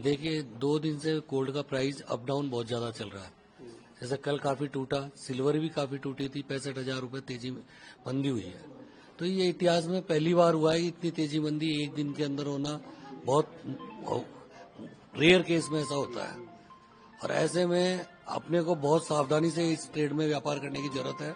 देखिए 2 दिन से गोल्ड का प्राइस अप डाउन बहुत ज्यादा चल रहा है। जैसे कल काफी टूटा, सिल्वर भी काफी टूटी थी, 65,000 रुपए तेजी में मंदी हुई है। तो ये इतिहास में पहली बार हुआ है इतनी तेजी मंदी एक दिन के अंदर होना, बहुत रेयर केस में ऐसा होता है। और ऐसे में अपने को बहुत सावधानी से इस ट्रेड में व्यापार करने की जरूरत है।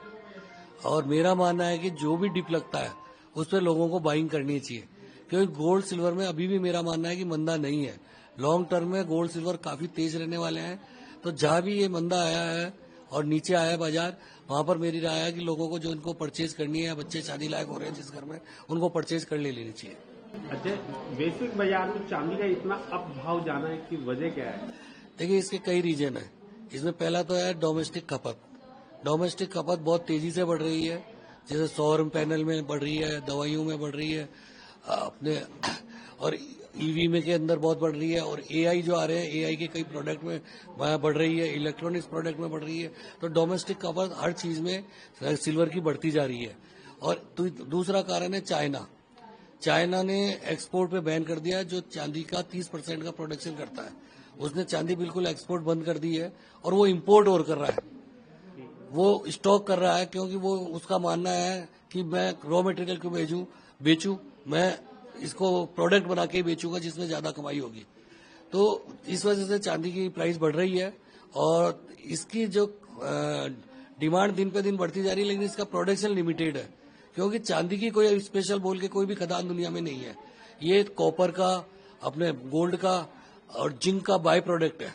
और मेरा मानना है कि जो भी डिप लगता है उस पर लोगों को बाइंग करनी चाहिए, क्योंकि गोल्ड सिल्वर में अभी भी मेरा मानना है कि मंदा नहीं है। लॉन्ग टर्म में गोल्ड सिल्वर काफी तेज रहने वाले हैं। तो जहां भी ये मंदा आया है और नीचे आया है बाजार, वहां पर मेरी राय है कि लोगों को जो इनको परचेज करनी है, बच्चे शादी लायक हो रहे हैं जिस घर में, उनको परचेज कर लेनी चाहिए। अच्छा, वैश्विक बाजार में चांदी का इतना अप भाव जाना है कि वजह क्या है? देखिए इसके कई रीजन है। इसमें पहला तो है डोमेस्टिक खपत। डोमेस्टिक खपत बहुत तेजी से बढ़ रही है, जैसे सौर पैनल में बढ़ रही है, दवाइयों में बढ़ रही है, अपने और ईवी में के अंदर बहुत बढ़ रही है, और एआई जो आ रहे हैं, एआई के कई प्रोडक्ट में बढ़ रही है, इलेक्ट्रॉनिक्स प्रोडक्ट में बढ़ रही है। तो डोमेस्टिक खपत हर चीज में सिल्वर की बढ़ती जा रही है। और दूसरा कारण है चाइना। चाइना ने एक्सपोर्ट पे बैन कर दिया है, जो चांदी का 30% का प्रोडक्शन करता है। उसने चांदी बिल्कुल एक्सपोर्ट बंद कर दी है और वो इम्पोर्ट और कर रहा है, वो स्टॉक कर रहा है, क्योंकि वो उसका मानना है कि मैं रॉ मटेरियल क्यों बेचूं, मैं इसको प्रोडक्ट बना के बेचूंगा जिसमें ज्यादा कमाई होगी। तो इस वजह से चांदी की प्राइस बढ़ रही है और इसकी जो डिमांड दिन पे दिन बढ़ती जा रही है, लेकिन इसका प्रोडक्शन लिमिटेड है, क्योंकि चांदी की कोई स्पेशल बोल के कोई भी खदान दुनिया में नहीं है। ये कॉपर का, अपने गोल्ड का और जिंक का बाय प्रोडक्ट है।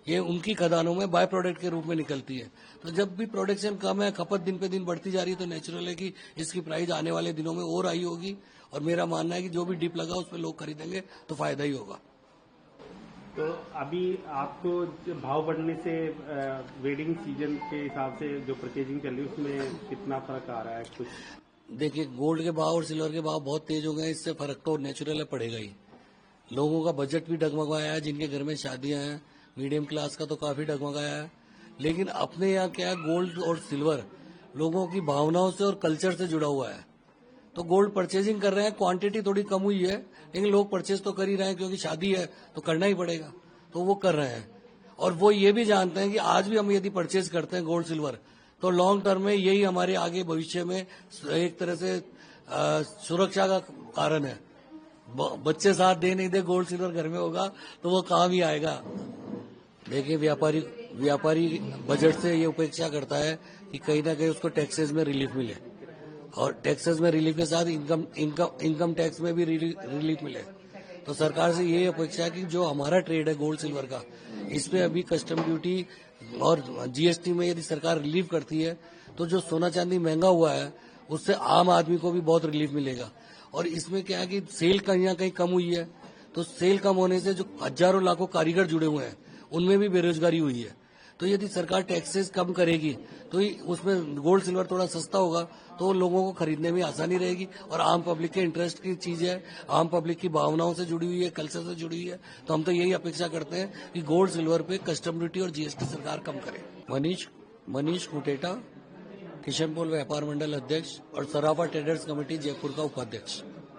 ये उनकी खदानों में बाय प्रोडक्ट के रूप में निकलती है। तो जब भी प्रोडक्शन कम है, खपत दिन पे दिन बढ़ती जा रही है, तो नेचुरल है कि इसकी प्राइस आने वाले दिनों में और हाई होगी। और मेरा मानना है कि जो भी डिप लगा उस पर लोग खरीदेंगे तो फायदा ही होगा। तो अभी आपको भाव बढ़ने से वेडिंग सीजन के हिसाब से जो परचेजिंग चल रही है उसमें कितना फर्क आ रहा है कुछ? देखिए गोल्ड के भाव और सिल्वर के भाव बहुत तेज हो गए, इससे फर्क तो नेचुरल है पड़ेगा ही। लोगों का बजट भी डगमगाया है, जिनके घर में शादियां हैं, मीडियम क्लास का तो काफी डगमगाया है। लेकिन अपने यहाँ क्या है, गोल्ड और सिल्वर लोगों की भावनाओं से और कल्चर से जुड़ा हुआ है। तो गोल्ड परचेजिंग कर रहे हैं, क्वांटिटी थोड़ी कम हुई है, लेकिन लोग परचेज तो कर ही रहे हैं, क्योंकि शादी है तो करना ही पड़ेगा, तो वो कर रहे हैं। और वो ये भी जानते हैं कि आज भी हम यदि परचेज करते हैं गोल्ड सिल्वर, तो लॉन्ग टर्म में यही हमारे आगे भविष्य में एक तरह से सुरक्षा का कारण है। बच्चे साथ दे नहीं दे, गोल्ड सिल्वर घर में होगा तो वो काम ही आएगा। देखिए व्यापारी बजट से ये अपेक्षा करता है कि कहीं ना कहीं उसको टैक्सेस में रिलीफ मिले, और टैक्सेस में रिलीफ के साथ इनकम टैक्स में भी रिलीफ मिले। तो सरकार से ये अपेक्षा है कि जो हमारा ट्रेड है गोल्ड सिल्वर का, इसमें अभी कस्टम ड्यूटी और जीएसटी में यदि सरकार रिलीफ करती है, तो जो सोना चांदी महंगा हुआ है उससे आम आदमी को भी बहुत रिलीफ मिलेगा। और इसमें क्या है कि सेल कहीं ना कहीं कम हुई है, तो सेल कम होने से जो हजारों लाखों कारीगर जुड़े हुए हैं उनमें भी बेरोजगारी हुई है। तो यदि सरकार टैक्सेस कम करेगी तो उसमें गोल्ड सिल्वर थोड़ा सस्ता होगा, तो लोगों को खरीदने में आसानी रहेगी। और आम पब्लिक के इंटरेस्ट की चीज है, आम पब्लिक की भावनाओं से जुड़ी हुई है, कल्चर से जुड़ी हुई है। तो हम तो यही अपेक्षा करते हैं कि गोल्ड सिल्वर पे कस्टम ड्यूटी और जीएसटी सरकार कम करे। मनीष कुटेटा, किशनपोल व्यापार मंडल अध्यक्ष और सराफा ट्रेडर्स कमेटी जयपुर का उपाध्यक्ष।